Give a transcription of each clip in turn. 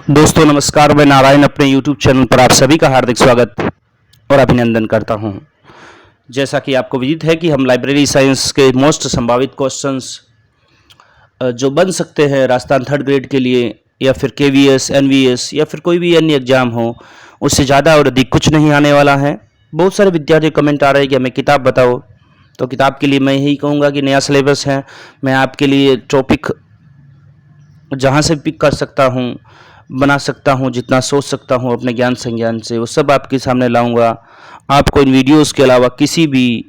दोस्तों नमस्कार, मैं नारायण अपने YouTube चैनल पर आप सभी का हार्दिक स्वागत और अभिनंदन करता हूं। जैसा कि आपको विदित है कि हम लाइब्रेरी साइंस के मोस्ट संभावित क्वेश्चंस जो बन सकते हैं राजस्थान थर्ड ग्रेड के लिए या फिर KVS, NVS या फिर कोई भी अन्य एग्जाम हो, उससे ज़्यादा और अधिक कुछ नहीं आने वाला है। बहुत सारे विद्यार्थी कमेंट आ रहे हैं कि हमें किताब बताओ, तो किताब के लिए मैं यही कहूँगा कि नया सिलेबस है। मैं आपके लिए टॉपिक जहाँ से पिक कर सकता हूँ, बना सकता हूँ, जितना सोच सकता हूँ अपने ज्ञान संज्ञान से, वो सब आपके सामने लाऊंगा। आपको इन वीडियोस के अलावा किसी भी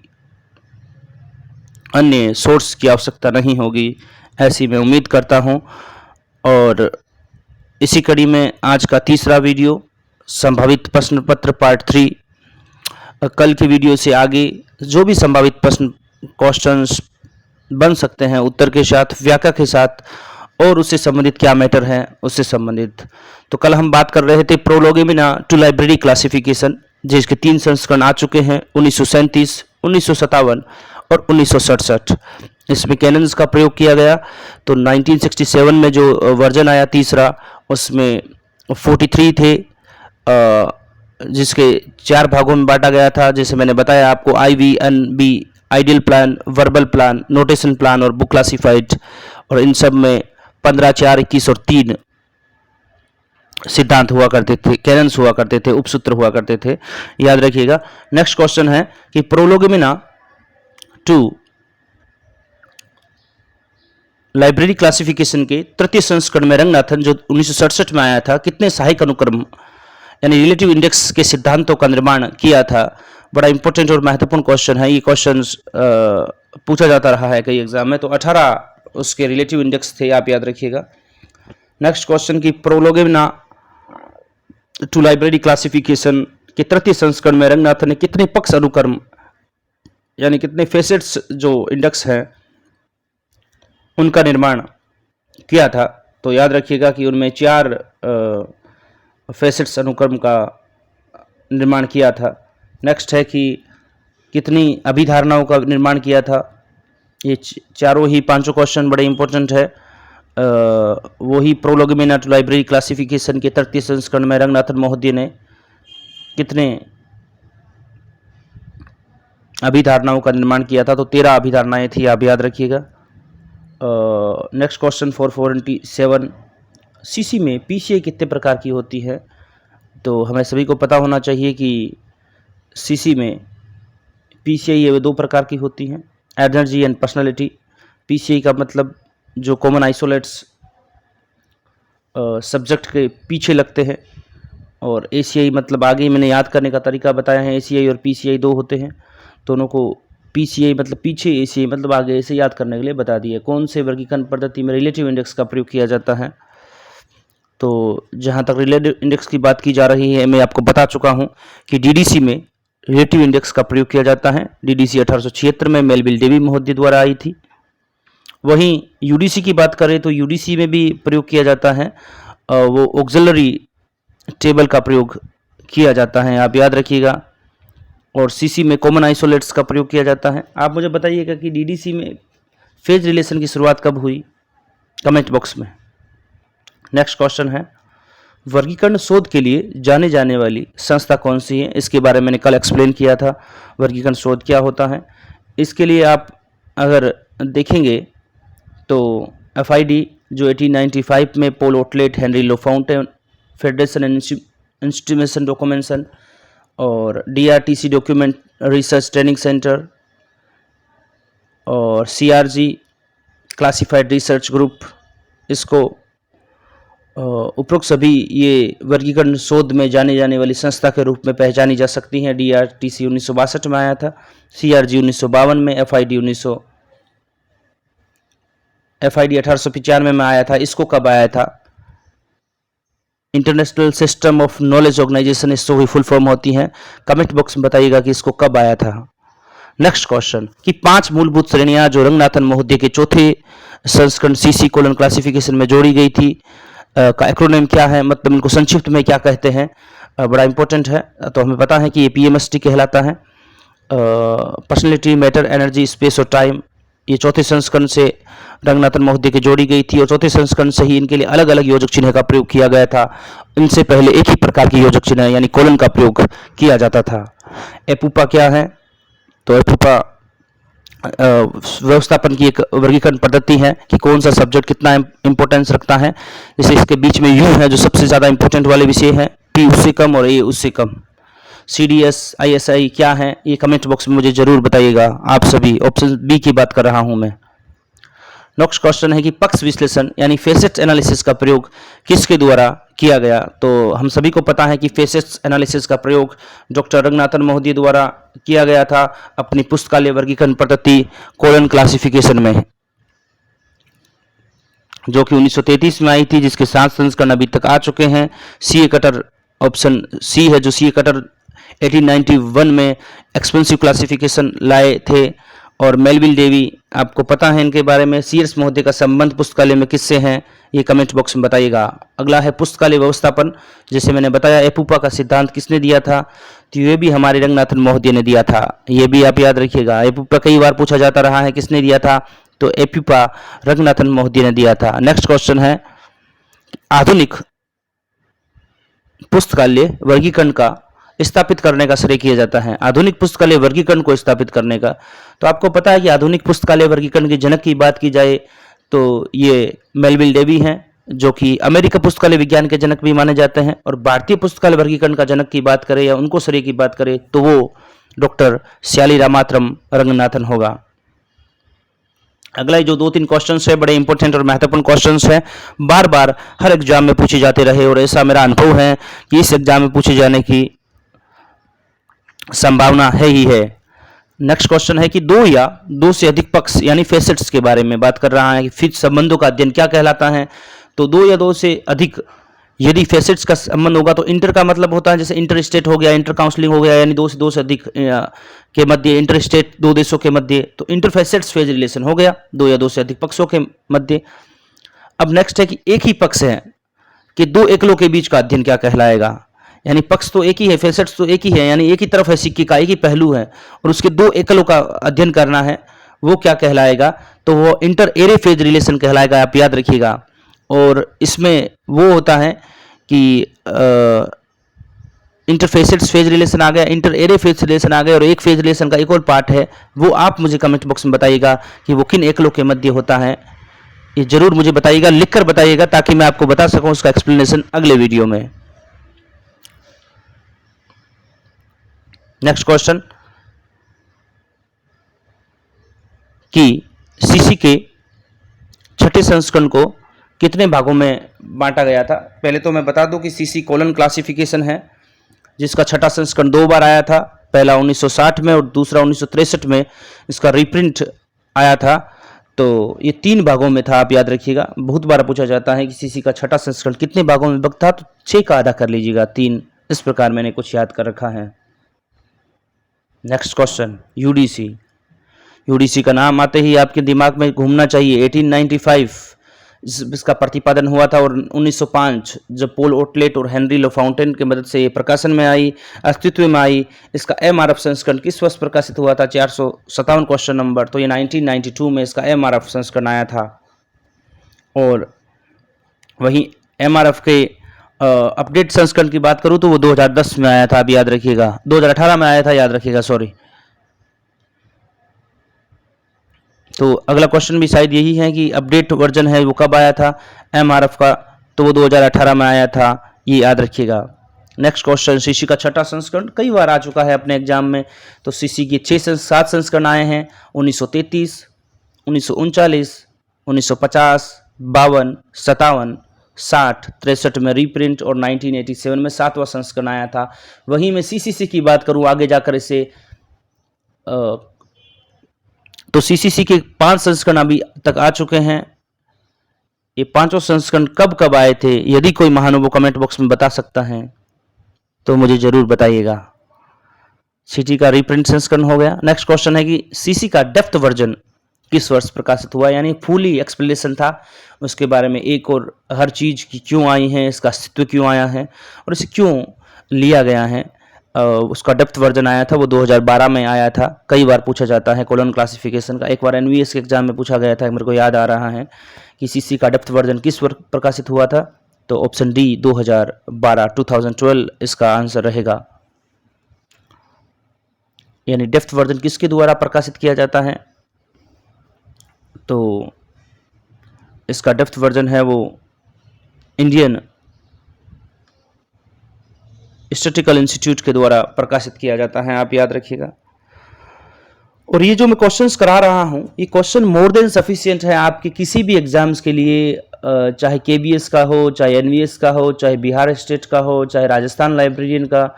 अन्य सोर्स की आवश्यकता नहीं होगी, ऐसी मैं उम्मीद करता हूँ। और इसी कड़ी में आज का तीसरा वीडियो, संभावित प्रश्न पत्र पार्ट 3। कल की वीडियो से आगे जो भी संभावित प्रश्न क्वेश्चंस बन सकते हैं, उत्तर के साथ, व्याख्या के साथ और उससे संबंधित क्या मैटर है उससे संबंधित। तो कल हम बात कर रहे थे प्रोलोगोमिना टू लाइब्रेरी क्लासिफिकेशन, जिसके 3 संस्करण आ चुके हैं, 1937, 1957 और 1967। इसमें कैनन्स का प्रयोग किया गया। तो 1967 में जो वर्जन आया तीसरा, उसमें 43 थे, जिसके 4 भागों में बांटा गया था। जैसे मैंने बताया आपको, IVNB, ideal plan, verbal plan, notation plan और बुक क्लासिफाइड। और इन सब में 15, 4, 21 और 3 सिद्धांत हुआ करते थे, कैनन्स हुआ करते थे, उपसूत्र हुआ करते थे, याद रखिएगा। नेक्स्ट क्वेश्चन है कि प्रोलोगोमिना टू लाइब्रेरी क्लासिफिकेशन के तृतीय संस्करण में रंगनाथन, जो 1967 में आया था, कितने सहायक अनुक्रम यानी रिलेटिव इंडेक्स के सिद्धांतों का निर्माण किया था। बड़ा इंपॉर्टेंट और महत्वपूर्ण क्वेश्चन है। ये क्वेश्चन पूछा जाता रहा है कई एग्जाम में। तो 18 उसके रिलेटिव इंडेक्स थे, आप याद रखिएगा। नेक्स्ट क्वेश्चन की प्रोलोगोमिना टू लाइब्रेरी क्लासिफिकेशन के तृतीय संस्करण में रंगनाथन ने कितने पक्ष अनुक्रम यानी कितने फेसेट्स जो इंडेक्स हैं उनका निर्माण किया था। तो याद रखिएगा कि उनमें 4 फेसेट्स अनुक्रम का निर्माण किया था। नेक्स्ट है कि कितनी अभिधारणाओं का निर्माण किया था। ये चारों ही 5 क्वेश्चन बड़े इंपॉर्टेंट है। वही प्रोलोगोमिना टू लाइब्रेरी क्लासिफिकेशन के तृतीय संस्करण में रंगनाथन महोदय ने कितने अभिधारणाओं का निर्माण किया था। तो 13 अभिधारणाएं थी, आप याद रखिएगा। नेक्स्ट क्वेश्चन 447, CC में PCI कितने प्रकार की होती है। तो हमें सभी को पता होना चाहिए कि CC में PCI ये 2 प्रकार की होती हैं, एनर्जी एंड पर्सनालिटी। PCI का मतलब जो कॉमन आइसोलेट्स सब्जेक्ट के पीछे लगते हैं, और ACI मतलब आगे मैंने याद करने का तरीका बताया है। ACI और PCI 2 होते हैं, दोनों को PCI मतलब पीछे, ACI मतलब आगे, ऐसे याद करने के लिए बता दिया। कौन से वर्गीकरण पद्धति में रिलेटिव इंडेक्स का प्रयोग किया जाता है। तो जहाँ तक रिलेटिव इंडेक्स की बात की जा रही है, मैं आपको बता चुका हूँ कि DDC में रिलेटिव इंडेक्स का प्रयोग किया जाता है। DDC 1876 में मेलविल डेवी महोदय द्वारा आई थी। वहीं UDC की बात करें तो UDC में भी प्रयोग किया जाता है, वो ऑक्सिलरी टेबल का प्रयोग किया जाता है, आप याद रखिएगा। और CC में कॉमन आइसोलेट्स का प्रयोग किया जाता है। आप मुझे बताइएगा कि DDC में फेज रिलेशन की शुरुआत कब हुई, कमेंट बॉक्स में। नेक्स्ट क्वेश्चन है, वर्गीकरण शोध के लिए जाने जाने वाली संस्था कौन सी है। इसके बारे में मैंने कल एक्सप्लेन किया था, वर्गीकरण शोध क्या होता है। इसके लिए आप अगर देखेंगे तो FID जो 1895 में Paul Otlet, Henri La Fontaine, federation and institution documentation, और DRTC document research training centre, और CRG क्लासिफाइड रिसर्च ग्रुप, इसको उपरोक्त सभी ये वर्गीकरण शोध में जाने जाने वाली संस्था के रूप में पहचानी जा सकती हैं। DRTC 1962 में आया था, CRG 1952 में, FID 1895 में आया था। इसको कब आया था, international system of knowledge organisation, इससे हुई फुल फॉर्म होती है। कमेंट बॉक्स में बताइएगा कि इसको कब आया था। नेक्स्ट क्वेश्चन कि 5 मूलभूत श्रेणियां जो रंगनाथन महोदय के चौथे संस्करण CC कोलन क्लासिफिकेशन में जोड़ी गई थी, का एक्रोनिम क्या है, मतलब इनको संक्षिप्त में क्या कहते हैं, बड़ा इंपॉर्टेंट है। तो हमें पता है कि ये PMST कहलाता है। पर्सनैलिटी, मैटर, एनर्जी, स्पेस और टाइम, ये चौथे संस्करण से रंगनाथन महोदय की जोड़ी गई थी और चौथे संस्करण से ही इनके लिए अलग अलग योजक चिन्ह का प्रयोग किया गया था। इनसे पहले एक ही प्रकार की योजक चिन्ह यानी कोलन का प्रयोग किया जाता था। एपुपा क्या है? तो एपुपा व्यवस्थापन की एक वर्गीकरण पद्धति है कि कौन सा सब्जेक्ट कितना इंपॉर्टेंस रखता है। जैसे इसके बीच में यू है जो सबसे ज़्यादा इंपॉर्टेंट वाले विषय है, पी उससे कम और ए उससे कम। CDS ISI क्या है ये कमेंट बॉक्स में मुझे जरूर बताइएगा आप सभी। ऑप्शन बी की बात कर रहा हूं मैं। नेक्स्ट क्वेश्चन है कि पक्ष विश्लेषण यानी फेसेट्स एनालिसिस का प्रयोग किसके द्वारा किया गया? तो हम सभी को पता है कि फेसेट्स एनालिसिस का प्रयोग डॉक्टर रंगनाथन महोदय द्वारा किया गया था अपनी पुस्तकालय वर्गीकरण पद्धति कोलन क्लासिफिकेशन में, जो कि 1933 में आई थी, जिसके 7 संस्करण अभी तक आ चुके हैं। CA कटर ऑप्शन सी है जो CA कटर 1891 में एक्सपेंसिव क्लासिफिकेशन लाए थे। और मेलविल डेवी आपको पता है इनके बारे में। सीएस महोदय का संबंध पुस्तकालय में किससे है ये कमेंट बॉक्स में बताइएगा। अगला है पुस्तकालय व्यवस्थापन। जैसे मैंने बताया एपुपा का सिद्धांत किसने दिया था? तो ये भी हमारे रंगनाथन महोदय ने दिया था, ये भी आप याद रखिएगा। एपुपा कई बार पूछा जाता रहा है किसने दिया था, तो एपुपा रंगनाथन महोदय ने दिया था। नेक्स्ट क्वेश्चन है आधुनिक पुस्तकालय वर्गीकरण का स्थापित करने का श्रेय किया जाता है। आधुनिक पुस्तकालय वर्गीकरण को स्थापित करने का, तो आपको पता है कि आधुनिक पुस्तकालय वर्गीकरण के जनक की बात की जाए तो ये मेलविल डेवी हैं, जो कि अमेरिका पुस्तकालय विज्ञान के जनक भी माने जाते हैं। और भारतीय पुस्तकालय वर्गीकरण का जनक की बात करें या उनको श्रेय की बात करें तो वो डॉक्टर श्याली रामात्रम रंगनाथन होगा। अगला जो 2-3 क्वेश्चंस है बड़े इंपॉर्टेंट और महत्वपूर्ण क्वेश्चंस हैं, बार बार हर एग्जाम में पूछे जाते रहे और ऐसा मेरा अनुभव है कि इस एग्जाम में पूछे जाने की संभावना है ही है। नेक्स्ट क्वेश्चन है कि 2 या 2 से अधिक पक्ष यानी फेसेट्स के बारे में बात कर रहा है कि फिर संबंधों का अध्ययन क्या कहलाता है? तो 2 या 2 से अधिक यदि फेसेट्स का संबंध होगा तो इंटर का मतलब होता है जैसे इंटर स्टेट हो गया, इंटर काउंसलिंग हो गया, यानी 2 से अधिक के मध्य, इंटर स्टेट 2 देशों के मध्य, तो इंटर फेसेट्स फेज रिलेशन हो गया 2 या 2 से अधिक पक्षों के मध्य। अब नेक्स्ट है कि एक ही पक्ष है कि 2 एकलों के बीच का अध्ययन क्या कहलाएगा? यानी पक्ष तो एक ही है, फेसेट्स तो एक ही है, यानी एक ही तरफ है सिक्के का, एक ही पहलू है और उसके 2 एकलों का अध्ययन करना है, वो क्या कहलाएगा? तो वो इंटर एरे फेज रिलेशन कहलाएगा, आप याद रखिएगा। और इसमें वो होता है कि इंटर फेसेट्स फेज रिलेशन आ गया, इंटर एरे फेज रिलेशन आ गया, और एक फेज रिलेशन का एक और पार्ट है, वो आप मुझे कमेंट बॉक्स में बताइएगा कि वो किन एकलों के मध्य होता है। ये जरूर मुझे बताइएगा, लिखकर बताइएगा, ताकि मैं आपको बता सकूं उसका एक्सप्लेनेशन अगले वीडियो में। नेक्स्ट क्वेश्चन कि सीसी के छठे संस्करण को कितने भागों में बांटा गया था? पहले तो मैं बता दूं कि सीसी कोलन क्लासिफिकेशन है, जिसका छठा संस्करण 2 बार आया था, पहला 1960 में और दूसरा 1963 में इसका रीप्रिंट आया था। तो ये 3 भागों में था, आप याद रखिएगा। बहुत बार पूछा जाता है कि सीसी का छठा संस्करण कितने भागों में विभक्त था, तो 6 का आधा कर लीजिएगा, 3, इस प्रकार मैंने कुछ याद कर रखा है। नेक्स्ट क्वेश्चन यूडीसी का नाम आते ही आपके दिमाग में घूमना चाहिए। 1895 इसका प्रतिपादन हुआ था और 1905 जब पॉल ओटलेट और हेनरी लोफाउंटेन की मदद से ये प्रकाशन में आई, अस्तित्व में आई। इसका MRF संस्करण किस वर्ष प्रकाशित हुआ था? 457 क्वेश्चन नंबर, तो ये 1992 में इसका MRF संस्करण आया था। और वहीं MRF के अपडेट संस्करण की बात करूं तो वो 2010 में आया था, अब याद रखिएगा। 2018 में आया था, याद रखिएगा, सॉरी। तो अगला क्वेश्चन भी शायद यही है कि अपडेट वर्जन है वो कब आया था MRF का? तो वो 2018 में आया था, ये याद रखिएगा। नेक्स्ट क्वेश्चन सीसी का छठा संस्करण कई बार आ चुका है अपने एग्जाम में। तो सीसी के 7 संस्करण आए हैं, 1933, 1939, 1950, 52, 57, 60, 63 में रीप्रिंट और 1987 में 7वां संस्करण आया था। वहीं मैं सीसीसी की बात करूं आगे जाकर इसे तो सीसीसी के 5 संस्करण अभी तक आ चुके हैं। ये 5 संस्करण कब कब आए थे? यदि कोई महानुभाव कमेंट बॉक्स में बता सकता है तो मुझे जरूर बताइएगा। सीटी का रीप्रिंट संस्करण हो गया। नेक्स्ट क्वेश्चन है कि सीसी का डेप्थ वर्जन किस वर्ष प्रकाशित हुआ? यानी फुली एक्सप्लेनेशन था उसके बारे में, एक और हर चीज की क्यों आई है, इसका अस्तित्व क्यों आया है और इसे क्यों लिया गया है। उसका डेप्थ वर्जन आया था वो 2012 में आया था। कई बार पूछा जाता है कोलन क्लासिफिकेशन का। एक बार एनवीएस के एग्जाम में पूछा गया था, मेरे को याद आ रहा है कि सीसी का डेप्थ वर्जन किस वर्ष प्रकाशित हुआ था, तो ऑप्शन डी 2012 इसका आंसर रहेगा। यानी डेप्थ वर्जन किसके द्वारा प्रकाशित किया जाता है, तो इसका डेप्थ वर्जन है वो इंडियन स्टैटिस्टिकल इंस्टीट्यूट के द्वारा प्रकाशित किया जाता है, आप याद रखिएगा। और ये जो मैं क्वेश्चंस करा रहा हूँ ये क्वेश्चन मोर देन सफिशिएंट है आपके किसी भी एग्जाम्स के लिए, चाहे केबीएस का हो, चाहे एनवीएस का हो, चाहे बिहार स्टेट का हो, चाहे राजस्थान लाइब्रेरियन का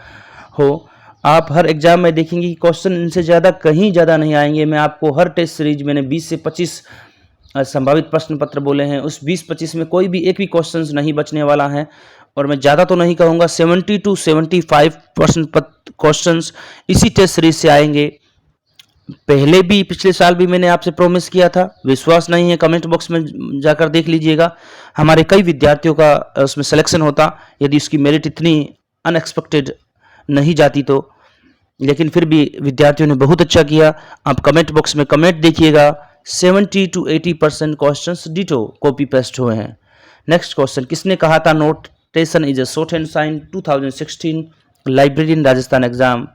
हो। आप हर एग्जाम में देखेंगे कि क्वेश्चन इनसे ज़्यादा कहीं ज़्यादा नहीं आएंगे। मैं आपको हर टेस्ट सीरीज मैंने 20 से 25 संभावित प्रश्न पत्र बोले हैं, उस 20-25 में कोई भी एक भी क्वेश्चन नहीं बचने वाला है। और मैं ज़्यादा तो नहीं कहूँगा, 70 to 75% क्वेश्चन इसी टेस्ट सीरीज से आएंगे। पहले भी पिछले साल भी मैंने आपसे प्रॉमिस किया था, विश्वास नहीं है कमेंट बॉक्स में जाकर देख लीजिएगा। हमारे कई विद्यार्थियों का उसमें सिलेक्शन होता यदि उसकी मेरिट इतनी अनएक्सपेक्टेड नहीं जाती तो, लेकिन फिर भी विद्यार्थियों ने बहुत अच्छा किया। आप कमेंट बॉक्स में कमेंट देखिएगा, 70 to 80% questions ditto copy paste हुए हैं। नेक्स्ट क्वेश्चन, किसने कहा था notation is a shorthand sign, 2016 librarian Rajasthan exam,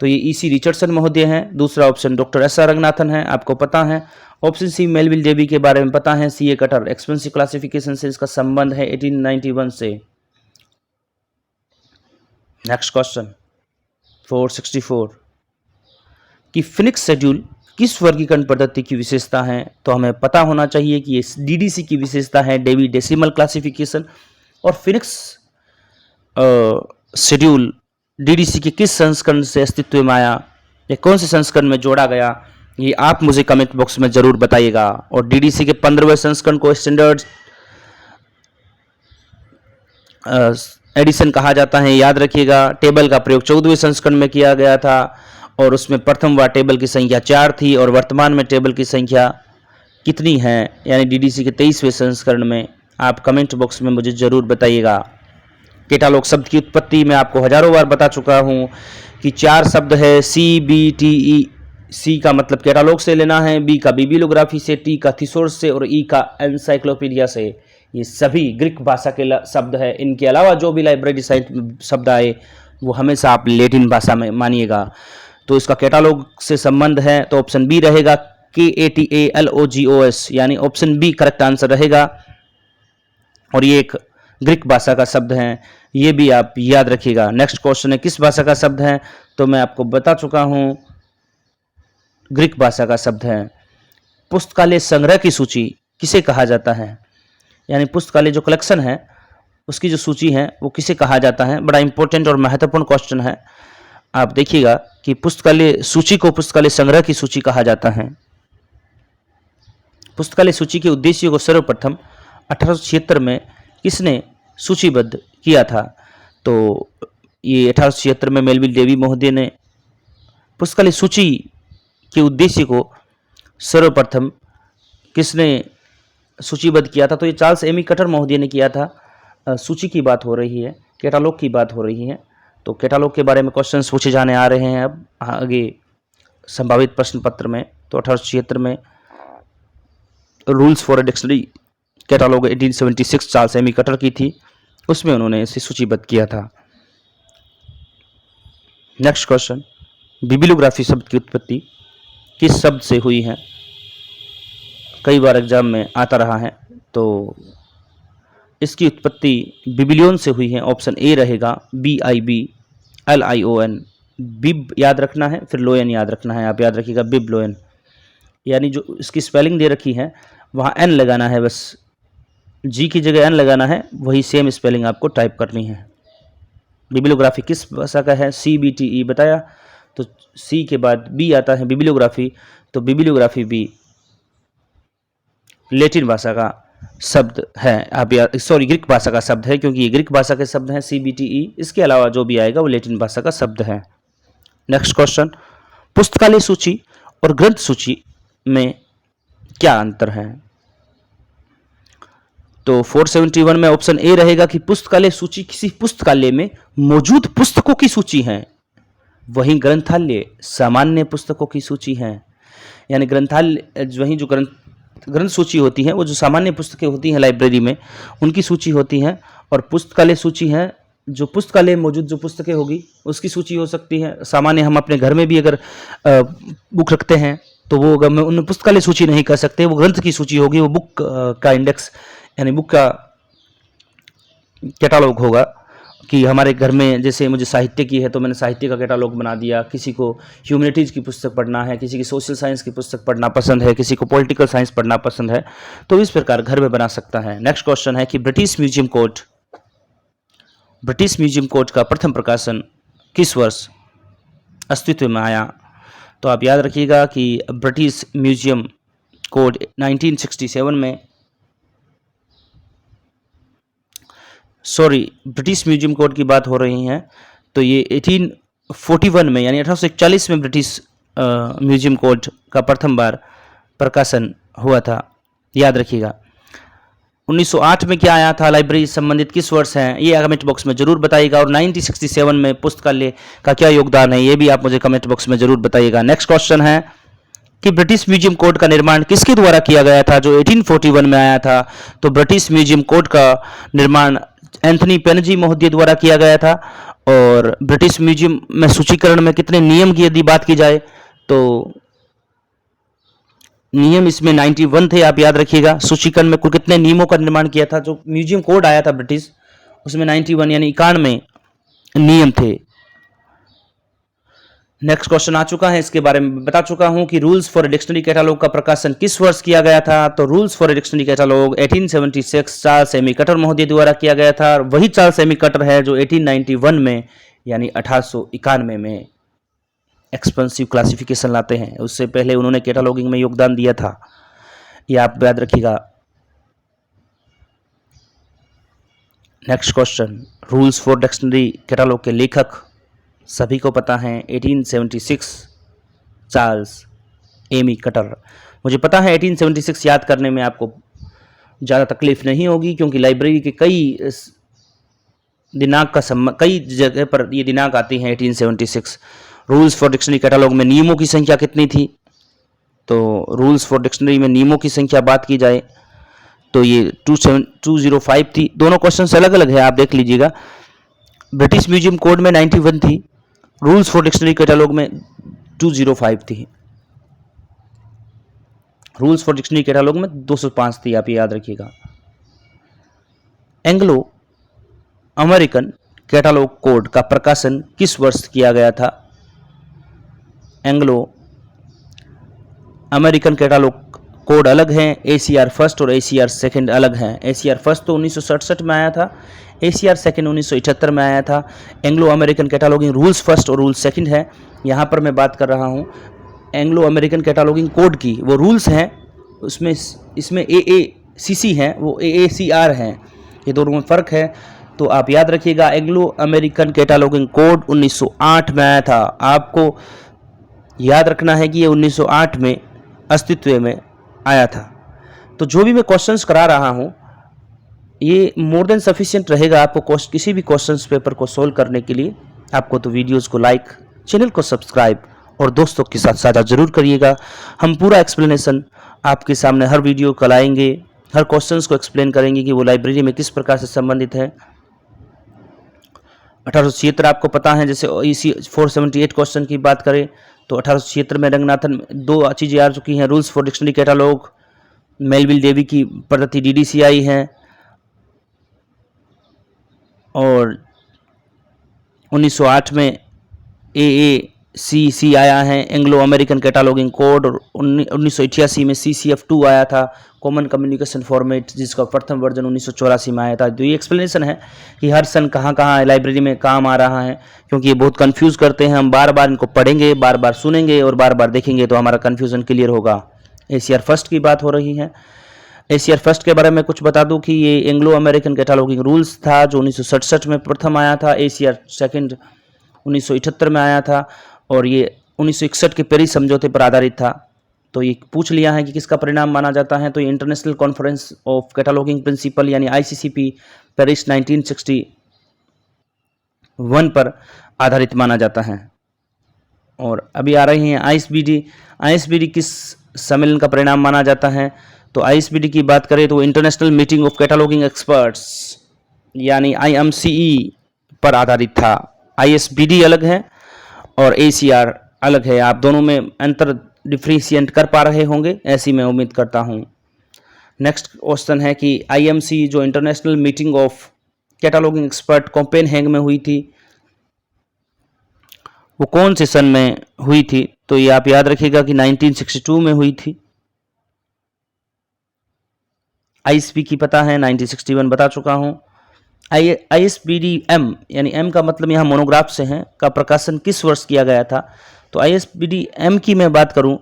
तो ये ईसी रिचर्डसन महोदय हैं। दूसरा option doctor S R Ranganathan है, आपको पता है। ऑप्शन सी मेलविल डेवी के बारे में पता है। सी ए कटर एक्सपेंसिव क्लासिफिकेशन से इसका संबंध है 1891 से। नेक्स्ट क्वेश्चन 464 कि फिनिक्स शेड्यूल किस वर्गीकरण पद्धति की विशेषता है, तो हमें पता होना चाहिए कि ये डीडीसी की विशेषता है, डेवी डेसिमल क्लासिफिकेशन। और फिनिक्स शेड्यूल डीडीसी के किस संस्करण से अस्तित्व में आया, या कौन से संस्करण में जोड़ा गया, ये आप मुझे कमेंट बॉक्स में जरूर बताइएगा। और डीडीसी के 15वें संस्करण को स्टैंडर्ड एडिशन कहा जाता है, याद रखिएगा। टेबल का प्रयोग 14वें संस्करण में किया गया था और उसमें प्रथम बार टेबल की संख्या 4 थी और वर्तमान में टेबल की संख्या कितनी है, यानी डीडीसी के 23वें संस्करण में, आप कमेंट बॉक्स में मुझे जरूर बताइएगा। कैटालॉग शब्द की उत्पत्ति मैं आपको हजारों बार बता चुका हूँ कि 4 शब्द है, सी बी टी ई। सी का मतलब कैटालॉग से लेना है, बी का बिबिलियोग्राफी से, टी का थिसोर्स से और ई का एनसाइक्लोपीडिया से। ये सभी ग्रीक भाषा के शब्द है। इनके अलावा जो भी लाइब्रेरी साइट शब्द आए वो हमेशा आप लैटिन भाषा में मानिएगा। तो इसका कैटालॉग से संबंध है, तो ऑप्शन बी रहेगा KATALOGOS, यानी ऑप्शन बी करेक्ट आंसर रहेगा। और ये एक ग्रीक भाषा का शब्द है, ये भी आप याद रखिएगा। नेक्स्ट क्वेश्चन है किस भाषा का शब्द है, तो मैं आपको बता चुका हूं ग्रीक भाषा का शब्द है। पुस्तकालय संग्रह की सूची किसे कहा जाता है, यानी पुस्तकालय जो कलेक्शन है उसकी जो सूची है वो किसे कहा जाता है। बड़ा इंपॉर्टेंट और महत्वपूर्ण क्वेश्चन है, आप देखिएगा कि पुस्तकालय सूची को पुस्तकालय संग्रह की सूची कहा जाता है। पुस्तकालय सूची के उद्देश्य को सर्वप्रथम 1876 में किसने सूचीबद्ध किया था, तो ये 1876 में मेलविल डेवी महोदय ने पुस्तकालय सूची के उद्देश्य को सर्वप्रथम किसने सूचीबद्ध किया था, तो ये चार्ल्स एमी कटर महोदय ने किया था। सूची की बात हो रही है, कैटालॉग की बात हो रही है, तो कैटालॉग के बारे में क्वेश्चंस पूछे जाने आ रहे हैं अब आगे संभावित प्रश्न पत्र में। तो 1876 में rules for a dictionary catalogue 1876 Charles Ammi Cutter की थी, उसमें उन्होंने इसे सूचीबद्ध किया था। नेक्स्ट क्वेश्चन, बिबिलियोग्राफी शब्द की उत्पत्ति किस शब्द से हुई है, कई बार एग्जाम में आता रहा है, तो इसकी उत्पत्ति बिबिलियन से हुई है। ऑप्शन ए रहेगा BIBLION। बिब याद रखना है, फिर लोयन याद रखना है, आप याद रखिएगा बिबलोयन, यानी जो इसकी स्पेलिंग दे रखी है वहाँ एन लगाना है, बस जी की जगह एन लगाना है, वही सेम स्पेलिंग आपको टाइप करनी है। बिबिलियोग्राफी किस भाषा का है, CBTE बताया, तो सी के बाद बी आता है बिबिलियोग्राफी, तो बिबिलियोग्राफी भी लैटिन भाषा का शब्द है, आप सॉरी ग्रीक भाषा का शब्द है, क्योंकि ये ग्रीक भाषा के शब्द हैं CBTE। इसके अलावा जो भी आएगा वो लैटिन भाषा का शब्द है। नेक्स्ट क्वेश्चन, पुस्तकालय सूची और ग्रंथ सूची में क्या अंतर है। तो 471 में ऑप्शन ए रहेगा कि पुस्तकालय सूची किसी पुस्तकालय में मौजूद पुस्तकों की सूची है, वहीं ग्रंथालय सामान्य पुस्तकों की सूची है। यानी ग्रंथालय वहीं जो ग्रंथ सूची होती है वो जो सामान्य पुस्तकें होती हैं लाइब्रेरी में उनकी सूची होती है, और पुस्तकालय सूची है जो पुस्तकालय में मौजूद जो पुस्तकें होगी उसकी सूची हो सकती है। सामान्य हम अपने घर में भी अगर बुक रखते हैं तो वो अगर उन पुस्तकालय सूची नहीं कर सकते, वो ग्रंथ की सूची होगी, वो बुक का इंडेक्स यानी बुक का कैटालॉग होगा। कि हमारे घर में जैसे मुझे साहित्य की है तो मैंने साहित्य का कैटालॉग बना दिया, किसी को ह्यूमैनिटीज़ की पुस्तक पढ़ना है, किसी की सोशल साइंस की पुस्तक पढ़ना पसंद है, किसी को पॉलिटिकल साइंस पढ़ना पसंद है, तो इस प्रकार घर में बना सकता है। नेक्स्ट क्वेश्चन है कि ब्रिटिश म्यूजियम कोड का प्रथम प्रकाशन किस वर्ष अस्तित्व में आया? तो आप याद रखिएगा कि ब्रिटिश म्यूजियम कोड 1967 में, ब्रिटिश म्यूजियम कोड की बात हो रही है, तो ये 1841 में यानी 1841 में ब्रिटिश म्यूजियम कोड का प्रथम बार प्रकाशन हुआ था, याद रखिएगा। 1908 में क्या आया था, लाइब्रेरी संबंधित किस वर्ष है, ये कमेंट बॉक्स में जरूर बताइएगा। और 1967 में पुस्तकालय का क्या योगदान है, ये भी आप मुझे कमेंट बॉक्स में जरूर बताइएगा। नेक्स्ट क्वेश्चन है कि ब्रिटिश म्यूजियम कोड का निर्माण किसके द्वारा किया गया था, जो 1841 में आया था? तो ब्रिटिश म्यूजियम कोड का निर्माण एंथनी पेनजी महोदय द्वारा किया गया था। और ब्रिटिश म्यूजियम में सूचीकरण में कितने नियम की यदि बात की जाए तो नियम इसमें 91 थे, आप याद रखिएगा। सूचीकरण में कुल कितने नियमों का निर्माण किया था? जो म्यूजियम कोड आया था ब्रिटिश, उसमें 91 यानी 91 नियम थे। नेक्स्ट क्वेश्चन आ चुका है, इसके बारे में बता चुका हूं कि रूल्स फॉर डिक्शनरी कैटालॉग का प्रकाशन किस वर्ष किया गया था? तो rules for dictionary catalogue 1876 Charles Ammi Cutter महोदय द्वारा किया गया था। और वही चार्ल्स एमी कटर है जो 1891 में यानी 1891 में एक्सपेंसिव क्लासिफिकेशन लाते हैं। उससे पहले उन्होंने कैटालॉगिंग में योगदान दिया था, यह आप याद रखिएगा। Next question, rules for dictionary catalogue के लेखक सभी को पता है, 1876 चार्ल्स एमी कटर। मुझे पता है 1876 याद करने में आपको ज़्यादा तकलीफ नहीं होगी, क्योंकि लाइब्रेरी के कई दिनांक का कई जगह पर ये दिनांक आती हैं 1876। रूल्स फॉर डिक्शनरी कैटालॉग में नियमों की संख्या कितनी थी? तो रूल्स फॉर डिक्शनरी में नियमों की संख्या बात की जाए तो ये 205 थी। दोनों क्वेश्चन अलग अलग है, आप देख लीजिएगा। ब्रिटिश म्यूजियम कोड में 91 थी, रूल्स फॉर डिक्शनरी कैटालॉग में 205 थी, रूल्स फॉर डिक्शनरी कैटालॉग में 205 थी, आप याद रखिएगा। एंग्लो अमेरिकन कैटालॉग कोड का प्रकाशन किस वर्ष किया गया था? एंग्लो अमेरिकन कैटालॉग कोड अलग हैं, ACR फर्स्ट और ACR सेकंड अलग हैं। ACR फर्स्ट तो 1967 में आया था, ACR सेकंड 1978 में आया था। एंग्लो अमेरिकन कैटालॉगिंग रूल्स फर्स्ट और रूल्स सेकंड है। यहाँ पर मैं बात कर रहा हूँ एंग्लो अमेरिकन कैटालॉगिंग कोड की, वो रूल्स हैं, उसमें इसमें AACC हैं, वो AACR हैं, ये दोनों में फ़र्क है। तो आप याद रखिएगा, एंग्लो अमेरिकन कैटालॉगिंग कोड 1908 में आया था। आपको याद रखना है कि ये 1908 में अस्तित्व में आया था। तो जो भी मैं क्वेश्चंस करा रहा हूँ ये मोर देन सफिशिएंट रहेगा आपको किसी भी क्वेश्चंस पेपर को सोल्व करने के लिए। आपको तो वीडियोस को लाइक, चैनल को सब्सक्राइब और दोस्तों के साथ साझा जरूर करिएगा। हम पूरा एक्सप्लेनेशन आपके सामने हर वीडियो को लाएंगे, हर क्वेश्चंस को एक्सप्लेन करेंगे कि वो लाइब्रेरी में किस प्रकार से संबंधित है। 1876 आपको पता है, जैसे इसी 478 क्वेश्चन की बात करें तो 1876 में रंगनाथन दो चीज़ें आ चुकी हैं, rules for dictionary catalogue, Melvil Dewey की पद्धति DDCI है, और 1908 में AACC आया है, एंग्लो अमेरिकन कैटालॉगिंग कोड, और 1988 में CCF2 आया था, कॉमन कम्युनिकेशन फॉर्मेट, जिसका प्रथम वर्जन 1984 में आया था। तो ये एक्सप्लेनेशन है कि हर सन कहाँ कहाँ लाइब्रेरी में काम आ रहा है, क्योंकि ये बहुत कंफ्यूज करते हैं। हम बार बार इनको पढ़ेंगे, बार बार सुनेंगे और बार बार देखेंगे तो हमारा कन्फ्यूज़न क्लियर होगा। ACR फर्स्ट की बात हो रही है। ACR फर्स्ट के बारे में कुछ बता दूं कि ये एंग्लो अमेरिकन कैटालॉगिंग रूल्स था जो 1967 में प्रथम आया था। ACR सेकंड 1978 में आया था और ये 1961 के पेरिस समझौते पर आधारित था। तो ये पूछ लिया है कि किसका परिणाम माना जाता है, तो ये international conference of cataloguing principle यानी ICCP पेरिस 1961 पर आधारित माना जाता है। और अभी आ रही हैं ISBD किस सम्मेलन का परिणाम माना जाता है, तो ISBD की बात करें तो international meeting of cataloguing experts यानी IMCE पर आधारित था। ISBD अलग है और ACR अलग है, आप दोनों में अंतर डिफ्रेंशिएट कर पा रहे होंगे, ऐसी मैं उम्मीद करता हूं। नेक्स्ट क्वेश्चन है कि IMC जो international meeting of cataloguing expert Copenhagen में हुई थी, वो कौन से सन में हुई थी, तो ये आप याद रखिएगा कि 1962 में हुई थी। ISB की पता है, 1961 बता चुका हूं। ISBD M यानी M का मतलब यहाँ मोनोग्राफ से है, का प्रकाशन किस वर्ष किया गया था, तो ISBD M की मैं बात करूं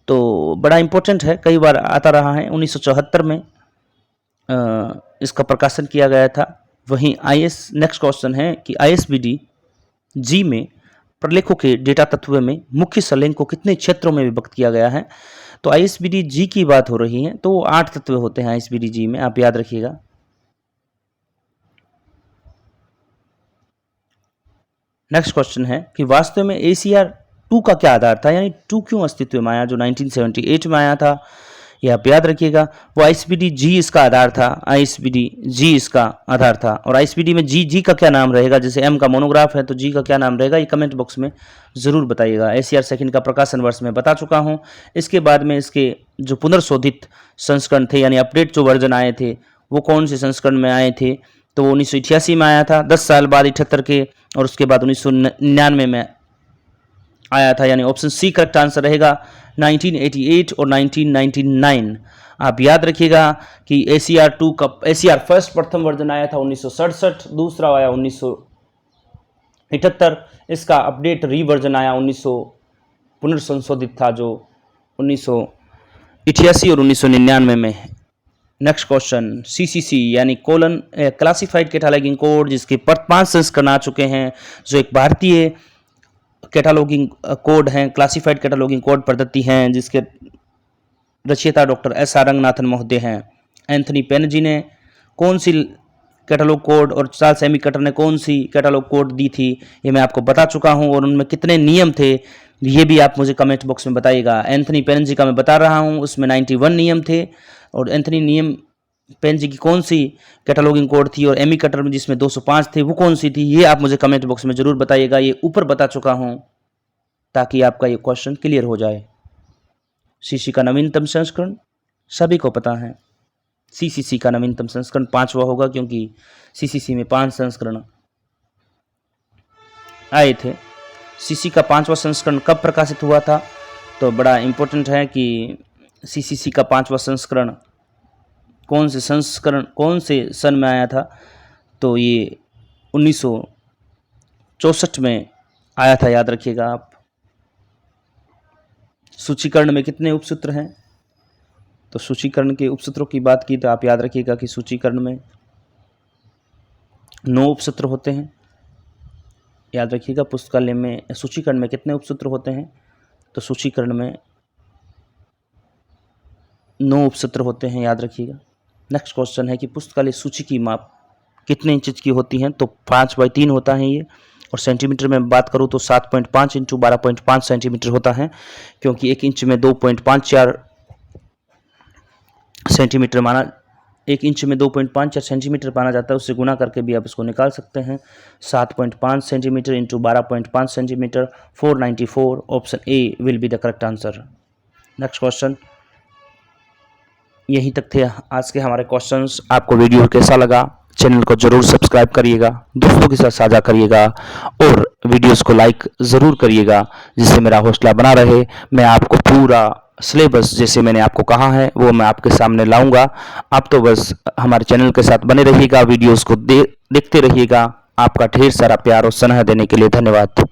तो बड़ा इंपॉर्टेंट है, कई बार आता रहा है। 1974 में इसका प्रकाशन किया गया था। वहीं नेक्स्ट क्वेश्चन है कि ISBD G में प्रलेखों के डेटा तत्व में मुख्य संलेख को कितने क्षेत्रों में विभक्त किया गया है, तो ISBD G की बात हो रही है, तो 8 तत्व होते हैं ISBD G में, आप याद रखिएगा। नेक्स्ट क्वेश्चन है कि वास्तव में ACR2 का क्या आधार था, यानी 2 क्यों अस्तित्व में आया, जो 1978 में आया था, यह आप याद रखिएगा। वो ISBD G इसका आधार था, ISBD G इसका आधार था। और ISBD में G का क्या नाम रहेगा, जैसे M का मोनोग्राफ है तो G का क्या नाम रहेगा, ये कमेंट बॉक्स में ज़रूर बताइएगा। ACR सेकंड का प्रकाशन वर्ष में बता चुका हूँ। इसके बाद में इसके जो पुनर्शोधित संस्करण थे यानी अपडेट जो वर्जन आए थे, वो कौन से संस्करण में आए थे, तो वो 1988 में आया था, 10 साल बाद 78 के, और उसके बाद 1999 में आया था, यानी ऑप्शन सी करेक्ट आंसर रहेगा 1988 और 1999। आप याद रखिएगा कि ACR2 का ACR फर्स्ट प्रथम वर्जन आया था 1967, दूसरा आया 1978, इसका अपडेट रीवर्जन आया 1900 पुनर्संशोधित था जो 1988 और 1999 में। नेक्स्ट क्वेश्चन CCC यानी क्लासिफाइड कैटलॉगिंग कोड, जिसके 5 संस्करण आ चुके हैं, जो एक भारतीय कैटलॉगिंग कोड हैं, क्लासिफाइड कैटलॉगिंग कोड पद्धति हैं, जिसके रचयिता डॉक्टर SR रंगनाथन महोदय हैं। एंथनी पेनजी ने कौन सी कैटलॉग कोड और चार्ल्स एमी कटर ने कौन सी कैटलॉग कोड दी थी, ये मैं आपको बता चुका हूं, और उनमें कितने नियम थे ये भी आप मुझे कमेंट बॉक्स में बताइएगा। एंथनी पेनजी का मैं बता रहा हूं, उसमें 91 नियम थे, और एंथनी पेनजी की कौन सी कैटलॉगिंग कोड थी, और एमी कटर में जिसमें 205 थे वो कौन सी थी, ये आप मुझे कमेंट बॉक्स में जरूर बताइएगा। ये ऊपर बता चुका हूं ताकि आपका ये क्वेश्चन क्लियर हो जाए। CC का नवीनतम संस्करण सभी को पता है, CCC का नवीनतम संस्करण 5वां होगा, क्योंकि CCC में 5 संस्करण आए थे। CC का 5वां संस्करण कब प्रकाशित हुआ था, तो बड़ा इंपॉर्टेंट है कि CCC का 5वां संस्करण कौन से सन में आया था, तो ये 1964 में आया था, याद रखिएगा आप। सूचीकरण में कितने उपसूत्र हैं, तो सूचीकरण के उपसूत्रों की बात की तो आप याद रखिएगा कि सूचीकरण में 9 उपसूत्र होते हैं, याद रखिएगा। पुस्तकालय में सूचीकरण में कितने उपसूत्र होते हैं, तो सूचीकरण में 9 उपसूत्र होते हैं, याद रखिएगा। नेक्स्ट क्वेश्चन है कि पुस्तकालय सूची की माप कितने इंच की होती हैं, तो 5/3 होता है ये, और सेंटीमीटर में बात करूँ तो 7.5 × 12.5 सेंटीमीटर होता है, क्योंकि 1 इंच में 2.54 सेंटीमीटर माना 1 इंच में 2.54 सेंटीमीटर माना जाता है, उससे गुना करके भी आप इसको निकाल सकते हैं। 7.5 centimetre × 12.5 centimetre 494, option A will be the correct answer. Next question, यहीं तक थे आज के हमारे क्वेश्चंस। आपको वीडियो कैसा लगा, चैनल को जरूर सब्सक्राइब करिएगा, दोस्तों के साथ साझा करिएगा, और वीडियोस को लाइक ज़रूर करिएगा, जिससे मेरा हौसला बना रहे। मैं आपको पूरा सिलेबस जैसे मैंने आपको कहा है वो मैं आपके सामने लाऊंगा। आप तो बस हमारे चैनल के साथ बने रहिएगा, वीडियोस को देखते रहिएगा। आपका ढेर सारा प्यार और स्नेह देने के लिए धन्यवाद।